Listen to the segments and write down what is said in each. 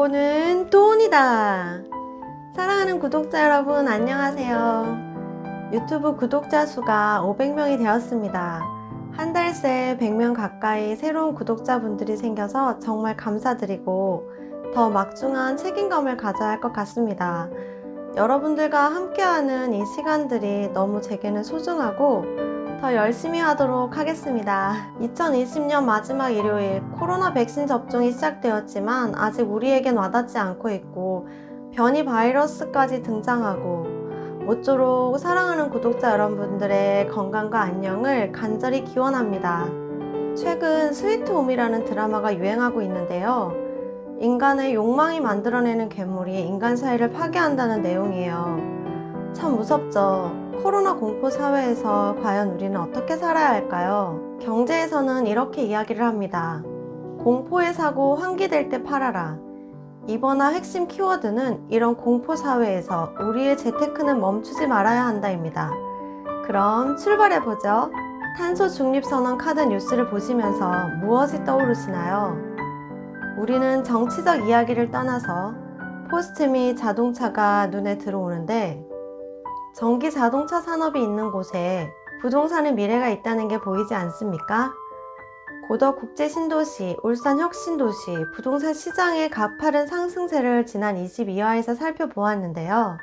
정보는 돈이다. 사랑하는 구독자 여러분, 안녕하세요. 유튜브 구독자 수가 500명이 되었습니다. 한 달 새 100명 가까이 새로운 구독자분들이 생겨서 정말 감사드리고 더 막중한 책임감을 가져야 할 것 같습니다. 여러분들과 함께하는 이 시간들이 너무 제게는 소중하고 더 열심히 하도록 하겠습니다. 2020년 마지막 일요일, 코로나 백신 접종이 시작되었지만 아직 우리에겐 와닿지 않고 있고 변이 바이러스까지 등장하고 모쪼록 사랑하는 구독자 여러분들의 건강과 안녕을 간절히 기원합니다. 최근 스위트홈이라는 드라마가 유행하고 있는데요. 인간의 욕망이 만들어내는 괴물이 인간 사이를 파괴한다는 내용이에요. 참 무섭죠. 코로나 공포 사회에서 과연 우리는 어떻게 살아야 할까요? 경제에서는 이렇게 이야기를 합니다. 공포의 사고 환기될 때 팔아라. 이번화 핵심 키워드는 이런 공포 사회에서 우리의 재테크는 멈추지 말아야 한다입니다. 그럼 출발해보죠. 탄소 중립선언 카드 뉴스를 보시면서 무엇이 떠오르시나요? 우리는 정치적 이야기를 떠나서 포스트 및 자동차가 눈에 들어오는데 전기 자동차 산업이 있는 곳에 부동산의 미래가 있다는 게 보이지 않습니까? 고덕 국제 신도시, 울산 혁신도시, 부동산 시장의 가파른 상승세를 지난 22화에서 살펴보았는데요.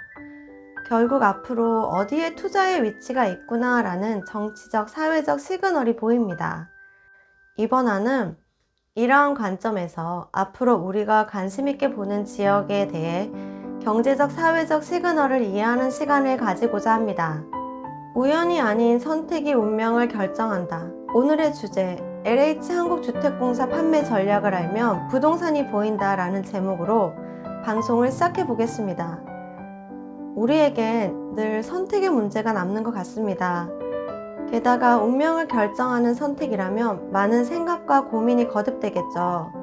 결국 앞으로 어디에 투자의 위치가 있구나 라는 정치적, 사회적 시그널이 보입니다. 이번 화는 이러한 관점에서 앞으로 우리가 관심있게 보는 지역에 대해 경제적, 사회적 시그널을 이해하는 시간을 가지고자 합니다. 우연이 아닌 선택이 운명을 결정한다. 오늘의 주제, LH한국주택공사 판매 전략을 알면 부동산이 보인다 라는 제목으로 방송을 시작해 보겠습니다. 우리에겐 늘 선택의 문제가 남는 것 같습니다. 게다가 운명을 결정하는 선택이라면 많은 생각과 고민이 거듭되겠죠.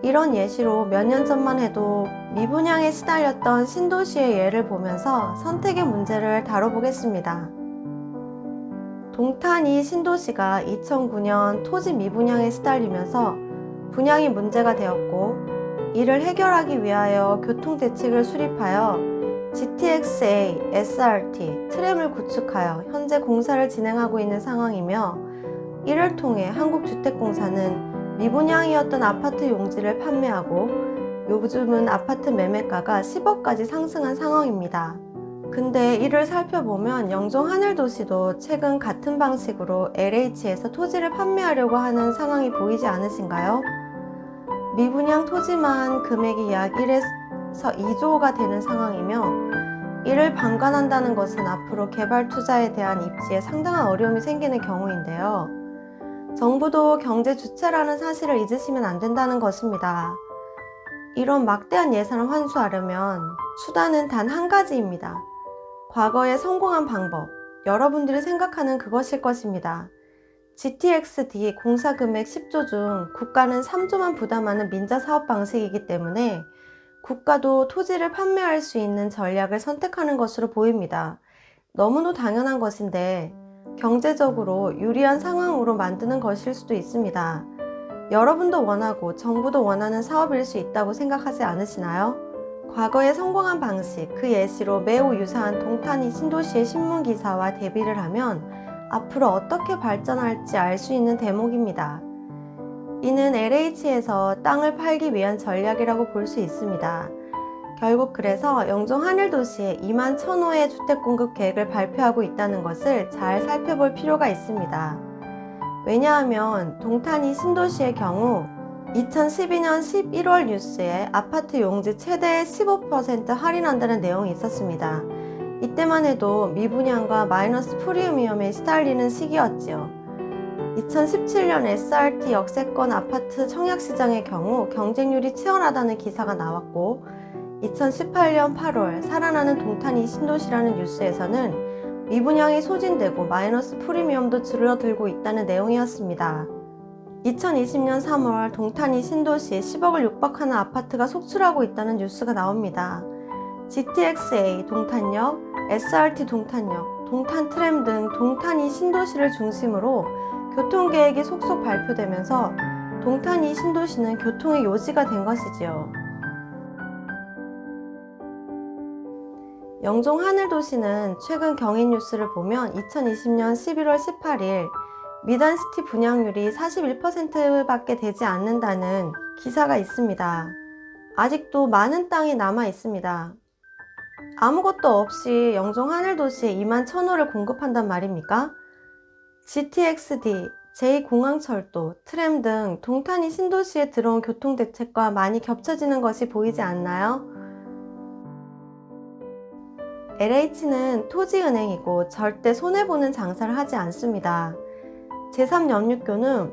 이런 예시로 몇 년 전만 해도 미분양에 시달렸던 신도시의 예를 보면서 선택의 문제를 다뤄보겠습니다. 동탄이 신도시가 2009년 토지 미분양에 시달리면서 분양이 문제가 되었고 이를 해결하기 위하여 교통대책을 수립하여 GTX-A, SRT, 트램을 구축하여 현재 공사를 진행하고 있는 상황이며 이를 통해 한국주택공사는 미분양이었던 아파트 용지를 판매하고 요즘은 아파트 매매가가 10억까지 상승한 상황입니다. 근데 이를 살펴보면 영종 하늘도시도 최근 같은 방식으로 LH에서 토지를 판매하려고 하는 상황이 보이지 않으신가요? 미분양 토지만 금액이 약 1에서 2조가 되는 상황이며 이를 방관한다는 것은 앞으로 개발 투자에 대한 입지에 상당한 어려움이 생기는 경우인데요. 정부도 경제 주체라는 사실을 잊으시면 안 된다는 것입니다. 이런 막대한 예산을 환수하려면 수단은 단 한 가지입니다. 과거에 성공한 방법, 여러분들이 생각하는 그것일 것입니다. GTX-D 공사 금액 10조 중 국가는 3조만 부담하는 민자 사업 방식이기 때문에 국가도 토지를 판매할 수 있는 전략을 선택하는 것으로 보입니다. 너무도 당연한 것인데 경제적으로 유리한 상황으로 만드는 것일 수도 있습니다. 여러분도 원하고 정부도 원하는 사업일 수 있다고 생각하지 않으시나요? 과거에 성공한 방식, 그 예시로 매우 유사한 동탄이 신도시의 신문기사와 대비를 하면 앞으로 어떻게 발전할지 알 수 있는 대목입니다. 이는 LH에서 땅을 팔기 위한 전략이라고 볼 수 있습니다. 결국 그래서 영종 하늘도시에 2만 1,000호의 주택공급 계획을 발표하고 있다는 것을 잘 살펴볼 필요가 있습니다. 왜냐하면 동탄이 신도시의 경우 2012년 11월 뉴스에 아파트 용지 최대 15% 할인한다는 내용이 있었습니다. 이때만 해도 미분양과 마이너스 프리미엄에 시달리는 시기였지요. 2017년 SRT 역세권 아파트 청약시장의 경우 경쟁률이 치열하다는 기사가 나왔고 2018년 8월 살아나는 동탄이 신도시라는 뉴스에서는 미분양이 소진되고 마이너스 프리미엄도 줄어들고 있다는 내용이었습니다. 2020년 3월 동탄이 신도시 10억을 육박하는 아파트가 속출하고 있다는 뉴스가 나옵니다. GTX-A 동탄역, SRT 동탄역, 동탄 트램 등 동탄이 신도시를 중심으로 교통계획이 속속 발표되면서 동탄이 신도시는 교통의 요지가 된 것이지요. 영종 하늘도시는 최근 경인 뉴스를 보면 2020년 11월 18일 미단시티 분양률이 41%밖에 되지 않는다는 기사가 있습니다. 아직도 많은 땅이 남아 있습니다. 아무것도 없이 영종 하늘도시에 2만 1,000호를 공급한단 말입니까? GTX-D, 제2공항철도, 트램 등 동탄이 신도시에 들어온 교통대책과 많이 겹쳐지는 것이 보이지 않나요? LH는 토지은행이고 절대 손해보는 장사를 하지 않습니다. 제3연육교는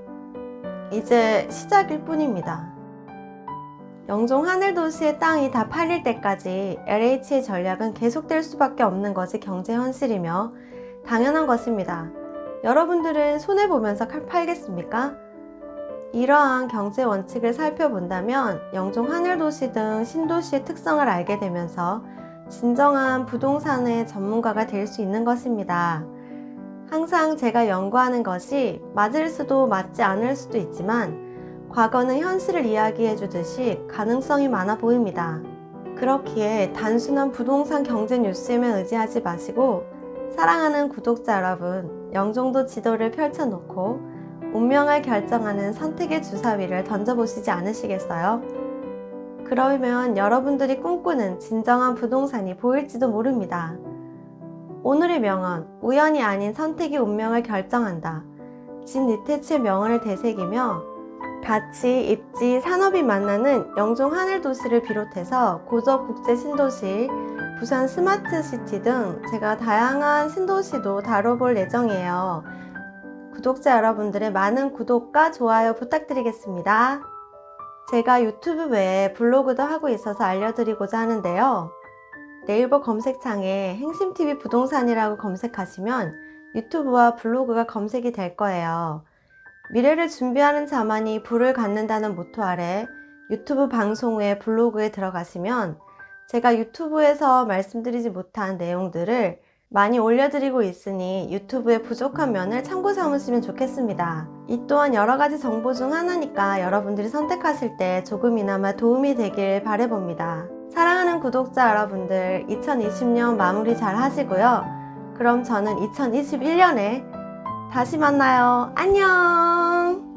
이제 시작일 뿐입니다. 영종 하늘도시의 땅이 다 팔릴 때까지 LH의 전략은 계속될 수밖에 없는 것이 경제 현실이며 당연한 것입니다. 여러분들은 손해보면서 팔겠습니까? 이러한 경제 원칙을 살펴본다면 영종 하늘도시 등 신도시의 특성을 알게 되면서 진정한 부동산의 전문가가 될 수 있는 것입니다. 항상 제가 연구하는 것이 맞을 수도 맞지 않을 수도 있지만 과거는 현실을 이야기해 주듯이 가능성이 많아 보입니다. 그렇기에 단순한 부동산 경제 뉴스에만 의지하지 마시고 사랑하는 구독자 여러분, 영종도 지도를 펼쳐놓고 운명을 결정하는 선택의 주사위를 던져보시지 않으시겠어요? 그러면 여러분들이 꿈꾸는 진정한 부동산이 보일지도 모릅니다. 오늘의 명언, 우연이 아닌 선택이 운명을 결정한다. 진 니테츠의 명언을 되새기며 가치, 입지, 산업이 만나는 영종 하늘도시를 비롯해서 고적 국제 신도시, 부산 스마트시티 등 제가 다양한 신도시도 다뤄볼 예정이에요. 구독자 여러분들의 많은 구독과 좋아요 부탁드리겠습니다. 제가 유튜브 외에 블로그도 하고 있어서 알려드리고자 하는데요. 네이버 검색창에 행심TV 부동산이라고 검색하시면 유튜브와 블로그가 검색이 될 거예요. 미래를 준비하는 자만이 부를 갖는다는 모토 아래 유튜브 방송 후에 블로그에 들어가시면 제가 유튜브에서 말씀드리지 못한 내용들을 많이 올려드리고 있으니 유튜브의 부족한 면을 참고 삼으시면 좋겠습니다. 이 또한 여러가지 정보 중 하나니까 여러분들이 선택하실 때 조금이나마 도움이 되길 바라봅니다. 사랑하는 구독자 여러분들, 2020년 마무리 잘 하시고요. 그럼 저는 2021년에 다시 만나요. 안녕!